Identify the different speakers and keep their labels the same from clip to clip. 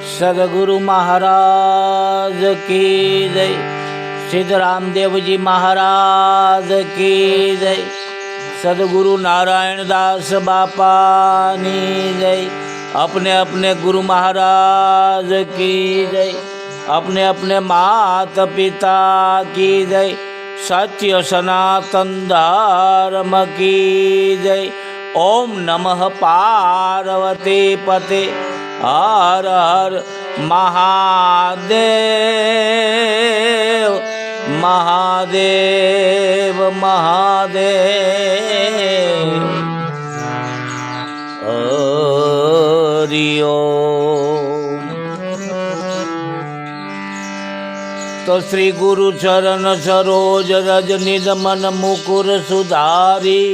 Speaker 1: सदगुरु महाराज की जय। सिद्ध रामदेव जी महाराज की जय। सदगुरु नारायण दास बापानी जय। अपने अपने गुरु महाराज की जय। अपने अपने माता पिता की जय। सत्य सनातन धर्म की जय। ओम नमः पार्वती पते हर हर महादेव महादेव महादेव। हरि ओम। तो श्री गुरु चरण सरोज रज निज मन मुकुर सुधारी।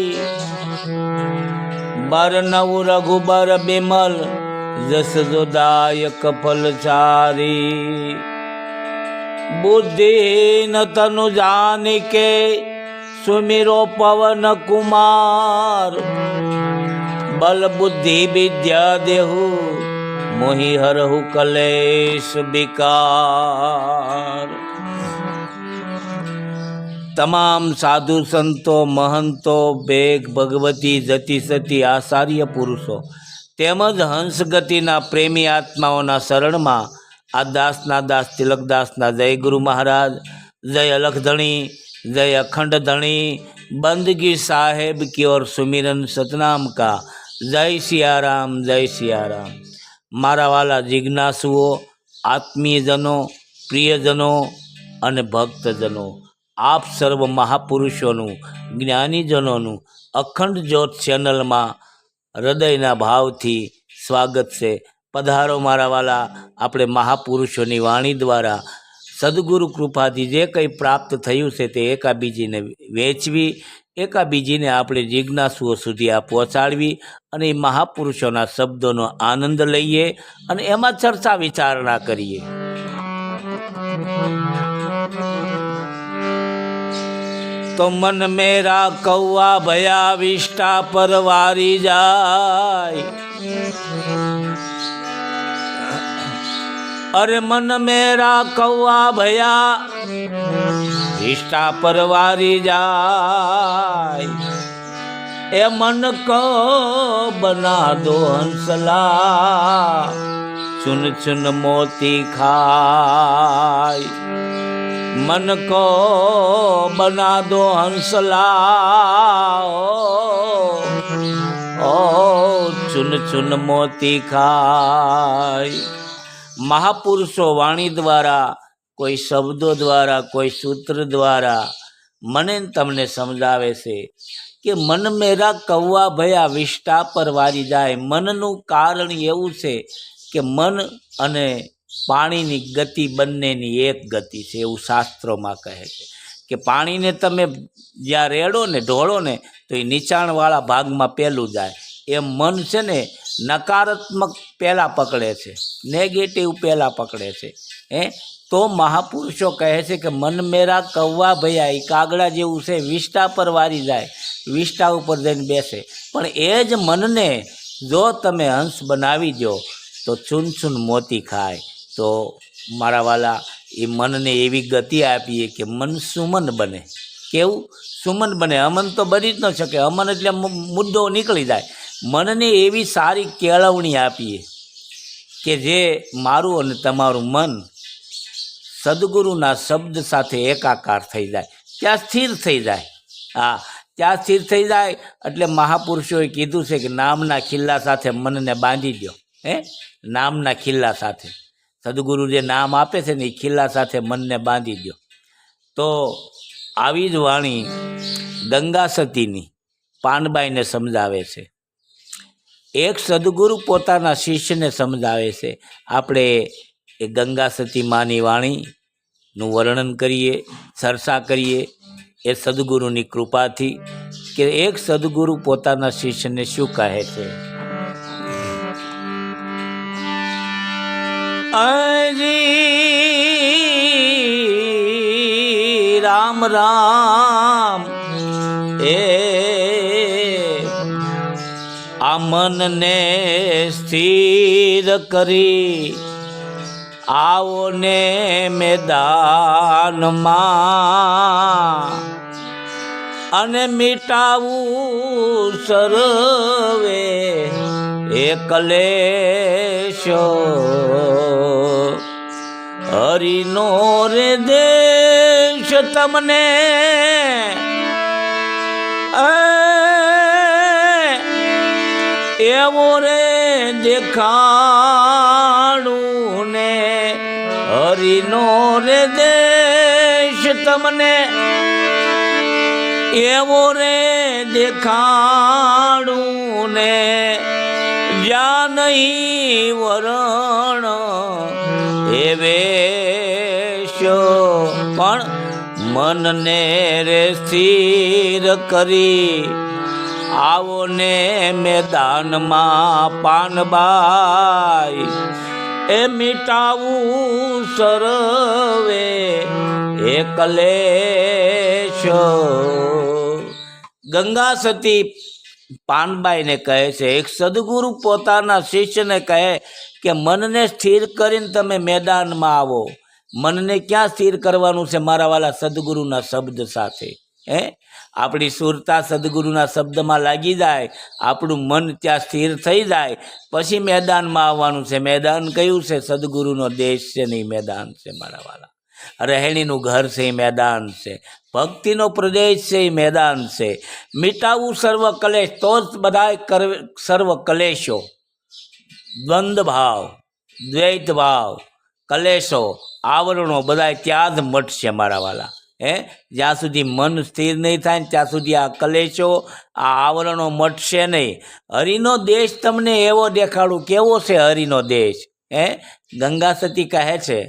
Speaker 1: बरनऊ रघुबर बिमल जस जोदायक फलचारी। बुद्धिहीन तनु जानिके सुमिरो पवन कुमार। बल बुद्धि विद्या देहु मोहि हरहु कलेश विकार। તમામ સાધુ સંતો મહંતો બેગ ભગવતી જતી સતી આચાર્ય પુરુષો તેમજ હંસગતિના પ્રેમી આત્માઓના શરણમાં આ દાસના દાસ તિલકદાસના જય ગુરુ મહારાજ, જય અલખધણી, જય અખંડ ધણી। बंदगी साहेब की और सुमिरन सतनाम का। जय सियाराम, जय सियाराम। मारा वाला जिज्ञासुओ, आत्मीयजनों, प्रियजनों અને ભક્તજનો, આપ સર્વ મહાપુરુષોનું, જ્ઞાનીજનોનું અખંડ જ્યોત ચેનલમાં હૃદયના ભાવથી સ્વાગત છે। પધારો મારા વાલા। આપણે મહાપુરુષોની વાણી દ્વારા સદગુરુ કૃપાથી જે કંઈ પ્રાપ્ત થયું છે તે એકાબીજીને વેચવી, એકાબીજીને આપણે જિજ્ઞાસુઓ સુધી આ પહોંચાડવી અને એ મહાપુરુષોના શબ્દોનો આનંદ લઈએ અને એમાં ચર્ચા વિચારણા કરીએ। तो मन मेरा कौआ भया विष्टा पर वारी जाय। अरे मन मेरा कौआ भया विष्टा पर वारी जाय। ए मन को बना दो हंसला चुन चुन मोती खाय। मन को बना दो हंसला ओ चुन चुन मोती खाय। महापुरुषो वाणी द्वारा, कोई शब्दों द्वारा, कोई सूत्र द्वारा मने तमने समझावे से कि मन मेरा कौआ भया विष्टा पर वारी जाए। मननु कारण एवं है कि मन अने पाणीनी गति बंनेनी एक गति है एवं शास्त्रों कहे छे कि पाणी ने तमे ज्यां रेड़ो ने ढोळो ने तो ये नीचाणवाळा भाग में पहेलू जाए। एम मन से ने नकारात्मक पहला पकड़े छे, नेगेटिव पहला पकड़े छे। तो महापुरुषों कहे छे कि मन मेरा कौवा भया ई कागड़ा जेवुं छे, विष्टा पर वारी जाए, विष्टा उपर जईने बेसे। पण ए ज मन ने जो तमे हंस बनावी दो तो चून चून मोती खाए। तो मारा वाला ये मन ने एवी गति आपीए कि मन सुमन बने। केवुं सुमन बने, अमन तो बनी ज न शके, अमन एटले मुद्दो निकली जाए। मन ने एवी सारी केळवणी आपीए कि जे मारू अने तमारुं मन सद्गुरुना शब्द साथे एकाकार थई जाए, त्यां स्थिर थई जाए। हाँ, त्यां स्थिर थई जाए एटले महापुरुषोए कीधुं छे कि नामना खिल्ला साथे मनने बांधी दो। नामना खिल्ला साथे सदगुरु जे नाम आपे छे ने खिल्ला साथे मन ने बांधी दो। तो आवी ज वाणी गंगा सतीनी पानबाई ने समझावे छे। एक सदगुरु पोताना शिष्य ने समझावे छे। आपणे ए गंगा सती मानी वाणी नु वर्णन करिए, चर्चा करिए ए सदगुरुनी कृपाथी कि एक सदगुरु पोताना शिष्य ने शुं कहे छे। राम राम ए आ मन ने स्थिर करी આવો ને મેદાનમાં અને મિટાવું સર્વે એ કલેશો હરિનો રે દેશ તમને એવો રે દેખાડું ને હરિનો રે દેશ તમને એવો રે દેખાડું ને જ્યાં નહીં વરણ એ વેશો પણ મનને રે સ્થિર કરી આવો ને મેદાનમાં પાનબાઈ એ મિટાવું સર્વે એ કલેશો. ગંગા સતી પાનબાઈને કહે છે, એક સદગુરુ પોતાના શિષ્યને કહે કે મનને સ્થિર કરીને તમે મેદાનમાં આવો. મનને ક્યાં સ્થિર કરવાનું છે મારા વાલા? સદગુરુના શબ્દ સાથે. આપણી સુરતા સદગુરુના શબ્દમાં લાગી જાય, આપણું મન ત્યાં સ્થિર થઈ જાય, પછી મેદાનમાં આવવાનું છે. મેદાન કયું છે? સદગુરુનો દેશ છે નહીં મેદાન છે મારા વાલા. રહેણીનું ઘર છે એ મેદાન છે. ભક્તિનો પ્રદેશ છે એ મેદાન છે. મિટાવું સર્વ કલેશ, તો જ બધા સર્વ કલેશો, દ્વંદ્વ ભાવ, દ્વૈત ભાવ, કલેશો, આવરણો બધા ત્યાં જ મટશે મારા વાલા. જ્યાં સુધી મન સ્થિર નહીં થાય ને ત્યાં સુધી આ કલેશો, આ આવરણો મટશે નહીં. હરિનો દેશ તમને એવો દેખાડું. કેવો છે હરિનો દેશ? ગંગા સતી કહે છે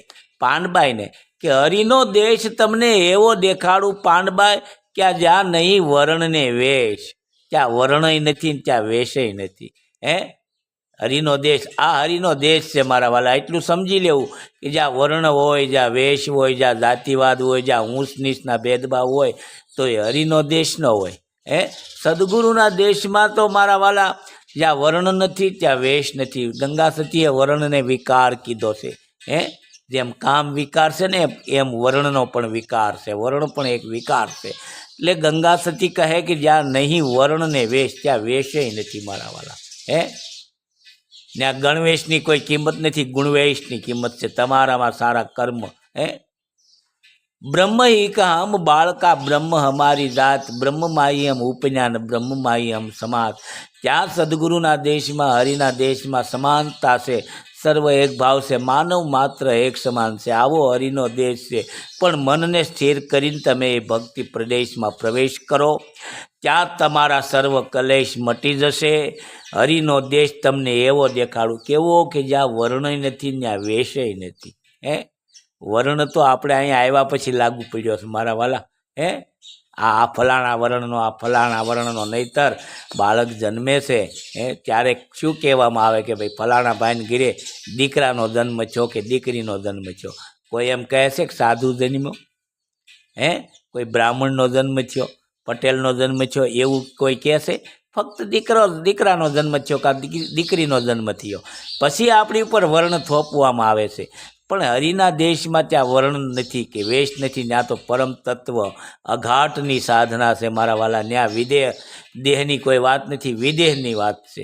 Speaker 1: પાનબાઈને કે હરિનો દેશ તમને એવો દેખાડું પાનબાઈ કે જ્યાં નહીં વર્ણ ને વેશ, ત્યાં વર્ણય નથી ને ત્યાં વેશય નથી. હરિનો દેશ, આ હરિનો દેશ છે મારા વાલા. એટલું સમજી લેવું કે જ્યાં વર્ણ હોય, જ્યાં વેશ હોય, જ્યાં જાતિવાદ હોય, જ્યાં ઊંચ નીચના ભેદભાવ હોય, તો એ હરિનો દેશ ન હોય. સદગુરુના દેશમાં તો મારા વાલા જ્યાં વર્ણ નથી ત્યાં વેશ નથી. ગંગા સતીએ વર્ણને વિકાર કીધો છે. જેમ કામ વિકાર છે ને એમ વર્ણનો પણ વિકાર છે. વર્ણ પણ એક વિકાર છે. એટલે ગંગા સતી કહે કે જ્યાં નહીં વર્ણ ને વેશ ત્યાં વેશય નથી મારા વાલા. ત્યાં ગણવેશની કોઈ કિંમત નથી, ગુણવેશની કિંમત છે. તમારામાં સારા કર્મ. બ્રહ્મ હિકહમ બાળકા બ્રહ્મ હમારી જાત, બ્રહ્મમાયી હમ ઉપજ્ઞાન, બ્રહ્મમાયી હમ સમાજ. ત્યાં સદગુરુના દેશમાં, હરિના દેશમાં સમાનતા છે. સર્વ એક ભાવ છે. માનવ માત્ર એક સમાન છે. આવો હરિનો દેશ છે. પણ મનને સ્થિર કરીને તમે એ ભક્તિ પ્રદેશમાં પ્રવેશ કરો, ત્યાં તમારા સર્વ કલેશ મટી જશે. હરિનો દેશ તમને એવો દેખાડું. કેવો? કે જ્યાં વર્ણય નથી ત્યાં વેશય નથી. વર્ણ તો આપણે અહીંયા આવ્યા પછી લાગુ પડ્યો છે મારા વાલા. આ ફલાણા વર્ણનો, આ ફલાણા વર્ણનો. નહીતર બાળક જન્મે છે ત્યારે શું કહેવામાં આવે કે ભાઈ ફલાણા ભાઈને ઘીરે દીકરાનો જન્મ થયો કે દીકરીનો જન્મ થયો. કોઈ એમ કહે છે કે સાધુ જન્મ્યો, કોઈ બ્રાહ્મણનો જન્મ થયો, પટેલનો જન્મ થયો, એવું કોઈ કહે છે? ફક્ત દીકરાનો જન્મ થયો કે દીકરીનો જન્મ થયો. પછી આપણી ઉપર વર્ણ થોપવામાં આવે છે. પણ હરિના દેશમાં ત્યાં વર્ણ નથી કે વેશ નથી. ત્યાં તો પરમ તત્વ અઘાટની સાધના છે મારા વાલા. ત્યાં દેહની કોઈ વાત નથી, વિદેહની વાત છે.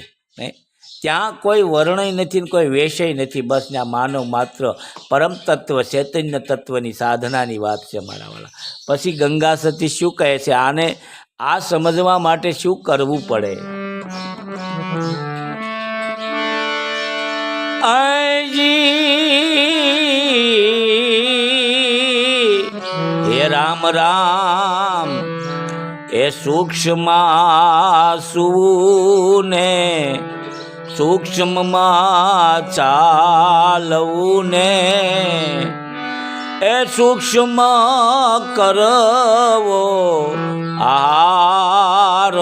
Speaker 1: ત્યાં કોઈ વર્ણય નથી ને કોઈ વેશય નથી. બસ ત્યાં માનવ માત્ર પરમ તત્વ ચૈતન્ય તત્વની સાધનાની વાત છે મારા વાલા. પછી ગંગા સતી શું કહે છે? આને આ સમજવા માટે શું કરવું પડે? હે રામ રામ, એ સૂક્ષ્મમાં સુને, સૂક્ષ્મમાં ચાલવું ને, એ સૂક્ષ્મ કરવો આહાર.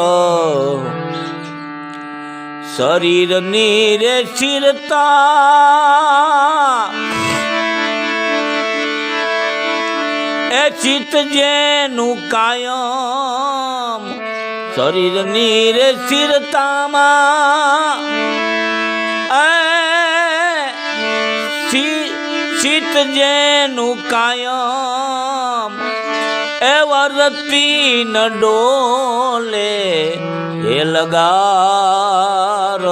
Speaker 1: શરીરની રે સ્થિરતા એ ચિત્ત જેનું કાયમ. શરીરની રે સ્થિરતામાં ચિત્ત જેનું કાયમ એ વર્તી ન ડોલે એ લગાર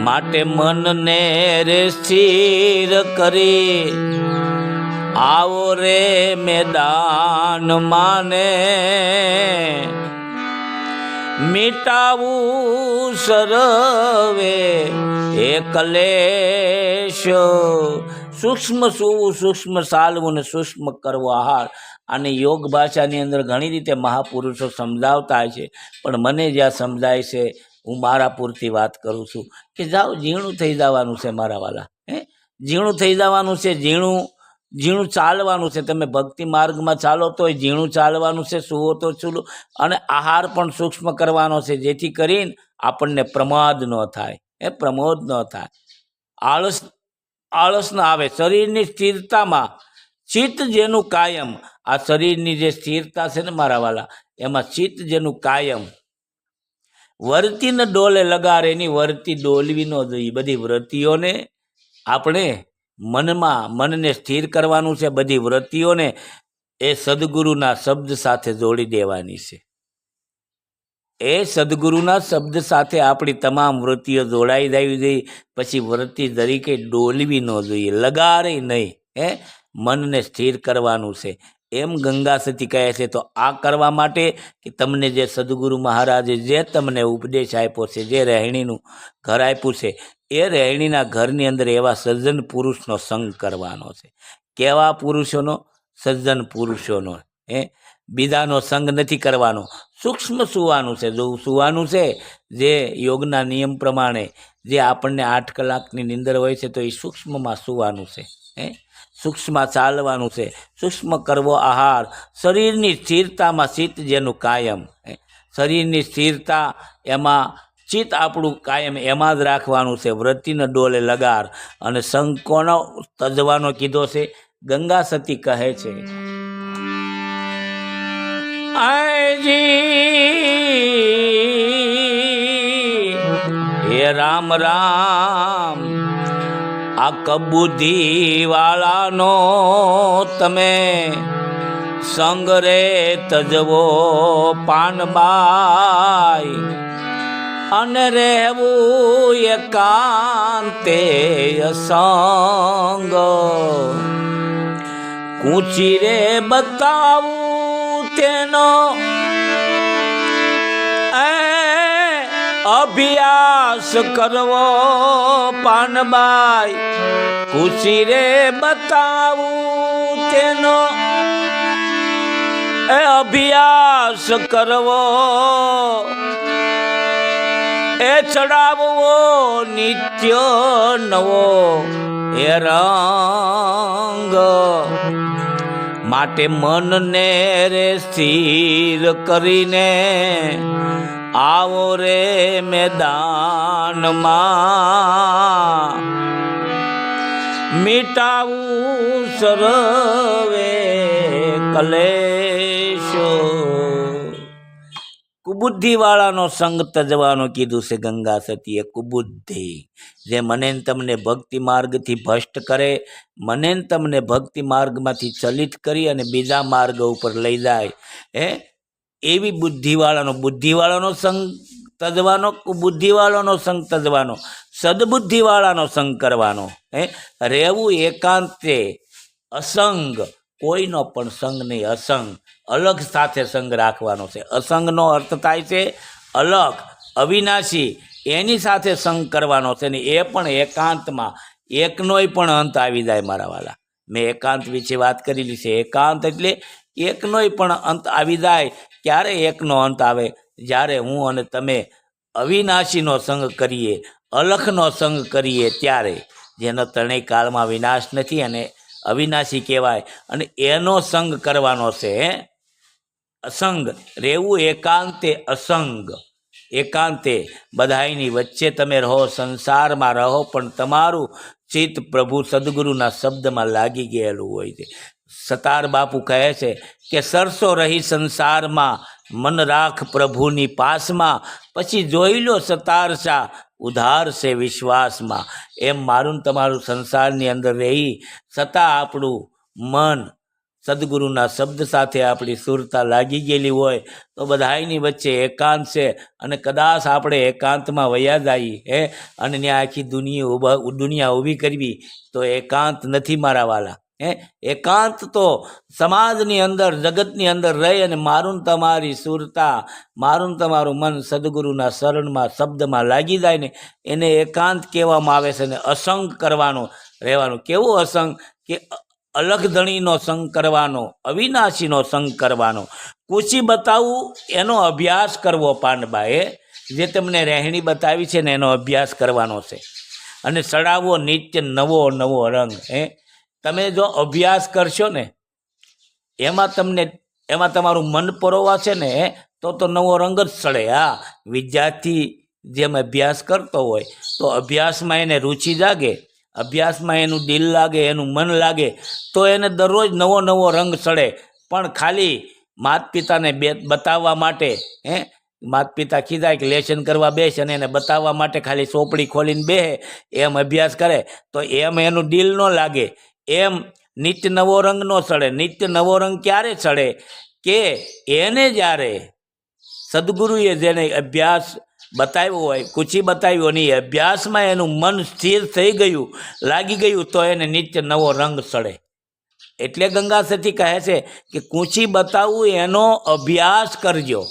Speaker 1: માટે મનને રે સ્થિર કરી આવો રે મેદાન માને મિટાવું સર્વે એ કલેશ સૂક્ષ્મ સુવું સૂક્ષ્મ સાલવું ને સૂક્ષ્મ કરવો આહાર અને યોગ ભાષાની અંદર ઘણી રીતે મહાપુરુષો સમજાવતા છે પણ મને જ્યાં સમજાય છે હું મારા પૂરતી વાત કરું છું કે જાઓ ઝીણું થઈ જવાનું છે મારા વાલા ઝીણું થઈ જવાનું છે ઝીણું ચાલવાનું છે તમે ભક્તિ માર્ગમાં ચાલો તોય ઝીણું ચાલવાનું છે સુવો તો ચૂલો અને આહાર પણ સૂક્ષ્મ કરવાનો છે જેથી કરીને આપણને પ્રમાદ ન થાય પ્રમોદ ન થાય આળસ ન આવે શરીરની સ્થિરતામાં ચિત્ત જેનું કાયમ આ શરીરની જે સ્થિરતા છે ને મારા વાલા એમાં ચિત્ત જેનું કાયમ વર્તી ન ડોલે લગાર એની વર્તી ડોલવી ન જોઈએ બધી વ્રતિઓને આપણે મનને સ્થિર કરવાનું છે બધી વૃત્તિઓને એ સદગુરુના શબ્દ સાથે જોડી દેવાની છે એ સદગુરુના શબ્દ સાથે આપણી તમામ વૃત્તિઓ જોડાઈ જવી જોઈએ પછી વૃત્તિ તરીકે ડોલવી ન જોઈએ લગારે નહીં મનને સ્થિર કરવાનું છે એમ ગંગા સતી કહે છે તો આ કરવા માટે કે તમને જે સદગુરુ મહારાજે જે તમને ઉપદેશ આપ્યો છે જે રહેણીનું ઘર આપ્યું છે એ રહેણીના ઘરની અંદર એવા સજ્જન પુરુષનો સંગ કરવાનો છે કેવા પુરુષોનો સજ્જન પુરુષોનો બીજાનો સંગ નથી કરવાનો સૂક્ષ્મ સુવાનું છે જો સુવાનું છે જે યોગના નિયમ પ્રમાણે જે આપણને 8 કલાકની નિંદર હોય છે તો એ સૂક્ષ્મમાં સુવાનું છે સૂક્ષ્મ ચાલવાનું છે સૂક્ષ્મ કરવો આહાર શરીરની સ્થિરતામાં ચિત્ત જેનું કાયમ શરીરની સ્થિરતા એમાં ચિત્ત આપણું કાયમ એમાં જ રાખવાનું છે વૃત્તિને ડોલે લગાર અને સંગ કોનો તજવાનો કીધો છે ગંગા સતી કહે છે હે રામ રામ આ કબુદ્ધિ વાળાનો તમે સંગ રે તજવો પાનબાઈ અને રહેવું એકાંતે સંગ કૂચી રે બતાવું તેનો અભ્યાસ કરવો પાનબાઈ કૂચી રે બતાવું તેનો અભ્યાસ કરવો એ ચડાવવો નિત્ય નવો એ રંગ માટે મનને રે સ્થિર કરીને આવો રે મેદાનમાં મિટાવું સર્વે કલેશો કુબુદ્ધિ વાળાનો સંગ તજવાનો કીધું છે ગંગા સતીએ કુબુદ્ધિ જે મને તમને ભક્તિ માર્ગથી ભ્રષ્ટ કરે મને તમને ભક્તિ માર્ગમાંથી ચલિત કરી અને બીજા માર્ગ ઉપર લઈ જાય એવી બુદ્ધિવાળાનો સંગ તજવાનો કુબુદ્ધિવાળાનો સંગ તજવાનો સદબુદ્ધિવાળાનો સંગ કરવાનો રહેવું એકાંતે અસંગ કોઈનો પણ સંગ નહીં અસંગ અલગ સાથે સંગ રાખવાનો છે અસંગનો અર્થ થાય છે અલગ અવિનાશી એની સાથે સંગ કરવાનો છે ને એ પણ એકાંતમાં એકનોય પણ અંત આવી જાય મારા વાલા મેં એકાંત વિશે વાત કરેલી છે એકાંત એટલે એકનોય પણ અંત આવી જાય ક્યારે એકનો અંત આવે જ્યારે હું અને તમે અવિનાશીનો સંગ કરીએ અલખનો સંગ કરીએ ત્યારે જેનો ત્રણેય કાળમાં વિનાશ નથી અને અવિનાશી કહેવાય અને એનો સંગ કરવાનો છે અસંગ રહેવું એકાંતે અસંગ એકાંતે બધાયની વચ્ચે તમે રહો સંસારમાં રહો પણ તમારું ચિત્ત પ્રભુ સદગુરુના શબ્દમાં લાગી ગયેલું હોય છે સતાર બાપુ કહે છે કે સરસો રહી સંસારમાં મન રાખ પ્રભુની પાસમાં પછી જોઈ લો સતાર શા ઉધાર છે વિશ્વાસમાં. એમ મારું ને તમારું સંસારની અંદર રહી છતાં આપણું મન સદગુરુના શબ્દ સાથે આપણી સુરતા લાગી ગયેલી હોય તો બધાની વચ્ચે એકાંત છે. અને કદાચ આપણે એકાંતમાં વયા જઈએ અને ત્યાં આખી દુનિયા ઊભી કરવી તો એકાંત નથી મારા વાલા. એકાંત તો સમાજની અંદર જગતની અંદર રહી અને મારું ને તમારી સુરતા, મારું ને તમારું મન સદગુરુના શરણમાં શબ્દમાં લાગી જાય ને એને એકાંત કહેવામાં આવે છે. ને અસંગ કરવાનો રહેવાનું. કેવો અસંગ? કે અલગધણીનો સંગ કરવાનો, અવિનાશીનો સંગ કરવાનો. કૂચી બતાવવું એનો અભ્યાસ કરવો. પાંડબાએ જે તમને રહેણી બતાવી છે ને એનો અભ્યાસ કરવાનો છે. અને ચડાવવો નિત્ય નવો નવો રંગ. તમે જો અભ્યાસ કરશો ને એમાં તમારું મન પરોવાશે ને તો નવો રંગ જ ચડે. હા, વિદ્યાર્થી જેમ અભ્યાસ કરતો હોય તો અભ્યાસમાં એને રુચિ જાગે, અભ્યાસમાં એનું દિલ લાગે, એનું મન લાગે તો એને દરરોજ નવો નવો રંગ ચડે. પણ ખાલી માતા પિતાને બતાવવા માટે માતા પિતા કીધા કે લેશન કરવા બેસે અને એને બતાવવા માટે ખાલી ચોપડી ખોલીને બેસે એમ અભ્યાસ કરે તો એમ એનું દિલ ન લાગે. એમ નિત્ય નવો રંગ ન ચડે. નિત્ય નવો રંગ ક્યારે ચડે? કે એને જ્યારે સદગુરુએ જેને અભ્યાસ બતાવ્યો હોય, કૂચી બતાવ્યો નહીં, અભ્યાસમાં એનું મન સ્થિર થઈ ગયું, લાગી ગયું તો એને નિત્ય નવો રંગ ચડે. એટલે ગંગા સતી કહે છે કે કૂચી બતાવવું એનો અભ્યાસ કરજો.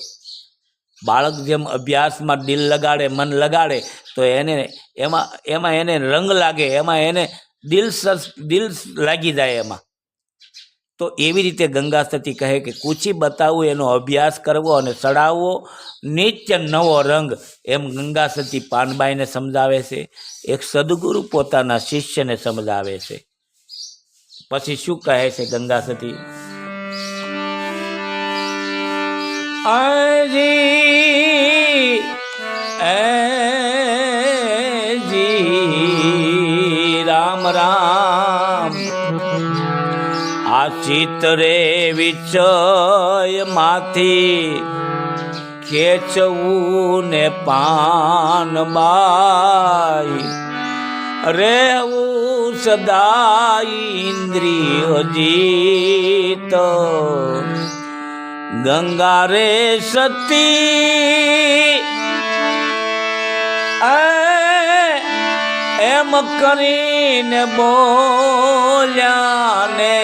Speaker 1: બાળક જેમ અભ્યાસમાં દિલ લગાડે, મન લગાડે તો એમાં એને રંગ લાગે, એમાં એને દિલ લાગી જાય એમાં. તો એવી રીતે ગંગા સતી કહે કે કૂચી બતાવવું એનો અભ્યાસ કરવો અને ચડાવવો નિત્ય નવો રંગ. એમ ગંગા સતી પાનબાઈને સમજાવે છે. એક સદગુરુ પોતાના શિષ્યને સમજાવે છે. પછી શું કહે છે ગંગા સતી? રામ રામ આ ચિત્રે વિચય માંથી ખેંચવું ને પાનબાઈ રહેવું સદા ઇન્દ્રિય જીત. ગંગા રે સતી એમ કરીને બોલ્યા ને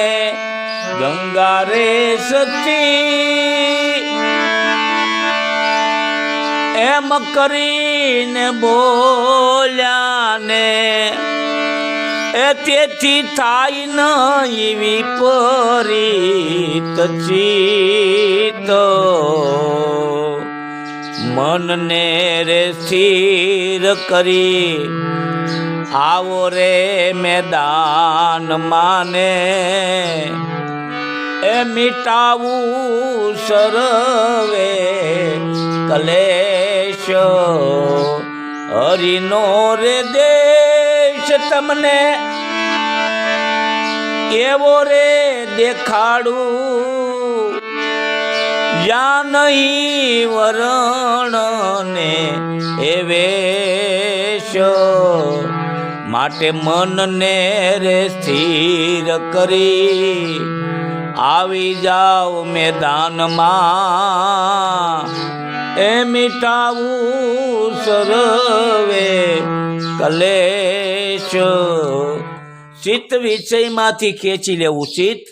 Speaker 1: ગંગા રે સતી એમ કરીને બોલ્યા ને તેથી થાય ન એવી પરીત ચિત્ત. મનને રે સ્થિર કરી આવો રે મેદાન માને એ મિટાવું સર્વે કલેશ. હરિનો રે દેશ તમને એવો રે દેખાડું યા નહીં વરણ ને એ વેશ. માટે મનને રે સ્થિર કરી આવી જાઓ મેદાનમાં એ મિટાવું સર્વે કલેશ. ચિત્ત વિષયમાંથી ખેંચી લેવું. ચિત્ત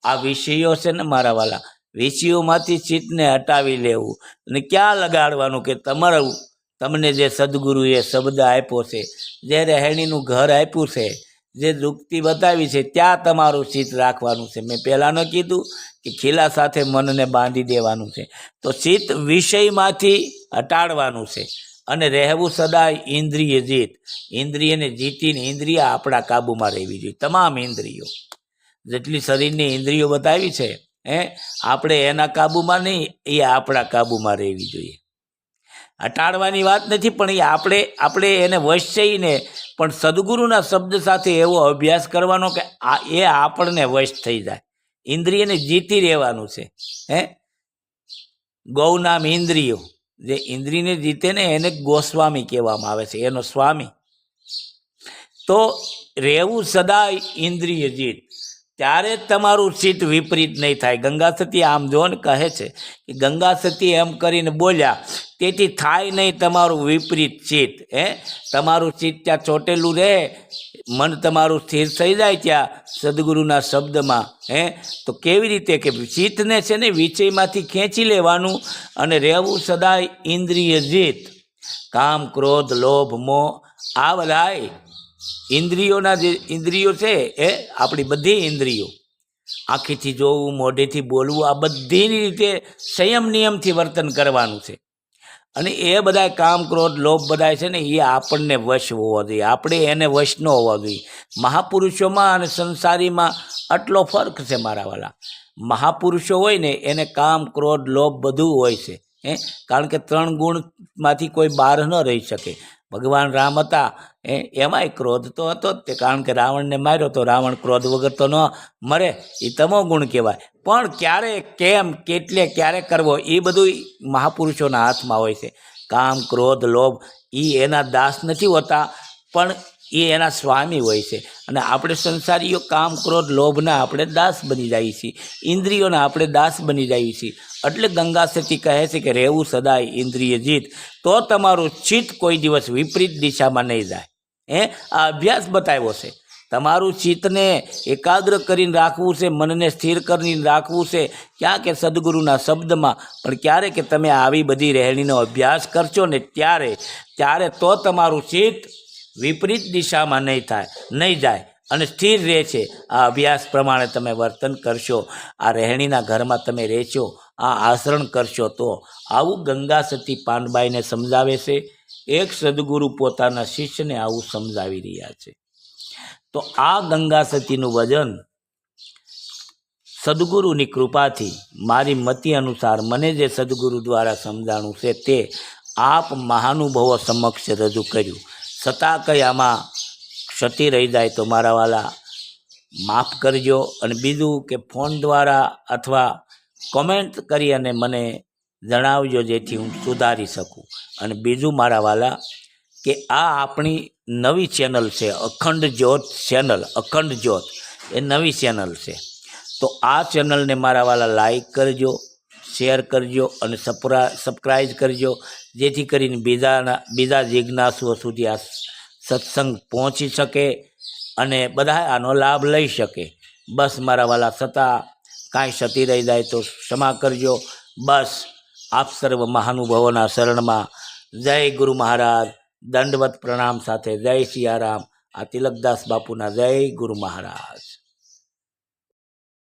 Speaker 1: આ વિષયો છે ને મારા વાલા, વિષયોમાંથી ચિત્તને હટાવી લેવું અને ક્યાં લગાડવાનું? કે તમને જે સદગુરુએ શબ્દ આપ્યો છે, જે રહેણીનું ઘર આપ્યું છે, જે દુઃખતી બતાવી છે ત્યાં તમારું ચિત્ત રાખવાનું છે. મેં પહેલાં ન કીધું કે ખીલા સાથે મનને બાંધી દેવાનું છે. તો ચિત્ત વિષયમાંથી હટાડવાનું છે અને રહેવું સદા ઇન્દ્રિય જીત. ઇન્દ્રિયને જીતીને ઇન્દ્રિય આપણા કાબૂમાં રહેવી જોઈએ. તમામ ઇન્દ્રિયો જેટલી શરીરની ઇન્દ્રિયો બતાવી છે આપણે એના કાબૂમાં નહીં, એ આપણા કાબૂમાં રહેવી જોઈએ. હટાડવાની વાત નથી, પણ એ આપણે એને વશ થઈને પણ સદગુરુના શબ્દ સાથે એવો અભ્યાસ કરવાનો કે એ આપણને વશ થઈ જાય. ઇન્દ્રિયને જીતી રહેવાનું છે. ગૌ નામ ઇન્દ્રિયો, જે ઇન્દ્રિયને જીતે ને એને ગોસ્વામી કહેવામાં આવે છે, એનો સ્વામી. તો રહેવું સદાય ઇન્દ્રિય જીત, ત્યારે તમારું ચિત્ત વિપરીત નહીં થાય. ગંગા સતી આમ જો ને કહે છે કે ગંગા સતી એમ કરીને બોલ્યા, તેથી થાય નહીં તમારું વિપરીત ચિત્ત. તમારું ચિત્ત ત્યાં ચોટેલું રહે, મન તમારું સ્થિર થઈ જાય ત્યાં સદગુરુના શબ્દમાં. તો કેવી રીતે કે ચિત્તને છે ને વિષયમાંથી ખેંચી લેવાનું અને રહેવું સદાય ઇન્દ્રિય જીત. કામ, ક્રોધ, લોભ, મોહ આ બધાય ઇન્દ્રિયોના જે ઇન્દ્રિયો છે એ આપણી બધી ઇન્દ્રિયો, આંખીથી જોવું, મોઢેથી બોલવું, આ બધી રીતે સંયમ નિયમથી વર્તન કરવાનું છે. અને એ બધા કામ, ક્રોધ, લોભ બધા છે ને એ આપણને વશ હોવા જોઈએ, આપણે એને વશ ન હોવા જોઈએ. મહાપુરુષોમાં અને સંસારીમાં આટલો ફર્ક છે મારા વાલા. મહાપુરુષો હોય ને એને કામ, ક્રોધ, લોભ બધું હોય છે. કારણ કે 3 ગુણમાંથી કોઈ બહાર ન રહી શકે. ભગવાન રામ હતા, એમાંય ક્રોધ તો હતો જ તે, કારણ કે રાવણને માર્યો તો રાવણ ક્રોધ વગર તો ન મરે, એ તમો ગુણ કહેવાય. પણ ક્યારે, કેમ, કેટલે, ક્યારે કરવો એ બધું મહાપુરુષોના હાથમાં હોય છે. કામ, ક્રોધ, લોભ એ એના દાસ નથી હોતા, પણ એ એના સ્વામી હોય છે. અને આપણે સંસારીઓ કામ, ક્રોધ, લોભના આપણે દાસ બની જઈએ છીએ, ઇન્દ્રિયોના આપણે દાસ બની જઈએ છીએ. એટલે ગંગા સતી કહે છે કે રહેવું સદાય ઇન્દ્રિય જીત, તો તમારું ચિત્ત કોઈ દિવસ વિપરીત દિશામાં નહીં જાય. આ અભ્યાસ બતાવ્યો છે. તમારું ચિત્તને એકાગ્ર કરીને રાખવું છે, મનને સ્થિર કરીને રાખવું છે, ક્યાં કે સદગુરુના શબ્દમાં. પણ ક્યારે કે તમે આવી બધી રહેણીનો અભ્યાસ કરશો ને ત્યારે તો તમારું ચિત્ત વિપરીત દિશામાં નહીં જાય અને સ્થિર રહે છે. આ અભ્યાસ પ્રમાણે તમે વર્તન કરશો, આ રહેણીના ઘરમાં તમે રહેશો, આ આચરણ કરશો, તો આવું ગંગા સતી પાનબાઈને સમજાવે છે. એક સદગુરુ પોતાના શિષ્યને આવું સમજાવી રહ્યા છે. તો આ ગંગા સતીનું વજન સદગુરુની કૃપાથી મારી મતિ અનુસાર મને જે સદગુરુ દ્વારા સમજાણું છે તે આપ મહાનુભાવો સમક્ષ રજૂ કર્યું. છતાં કંઈ આમાં ક્ષતિ રહી જાય તો મારા વાલા માફ કરજો. અને બીજું કે ફોન દ્વારા અથવા કોમેન્ટ કરી અને મને જણાવજો, જેથી હું સુધારી શકું. અને બીજું મારા વાલા કે આ આપણી નવી ચેનલ છે, અખંડ જ્યોત ચેનલ. અખંડ જ્યોત એ નવી ચેનલ છે. તો આ ચેનલને મારા વાલા લાઈક કરજો, શેર કરજો અને સબસ્ક્રાઈબ કરજો, જેથી કરીને બીજા જિજ્ઞાસુઓ સુધી આ સત્સંગ પહોંચી શકે અને બધા આનો લાભ લઈ શકે. બસ મારા વાલા, છતાં કાંઈ ક્ષતિ રહી જાય તો ક્ષમા કરજો. બસ આપ સર્વ મહાનુભાવોના શરણમાં. જય ગુરુ મહારાજ. દંડવત પ્રણામ સાથે જય સિયારામ. આ તિલકદાસ બાપુના જય ગુરુ મહારાજ.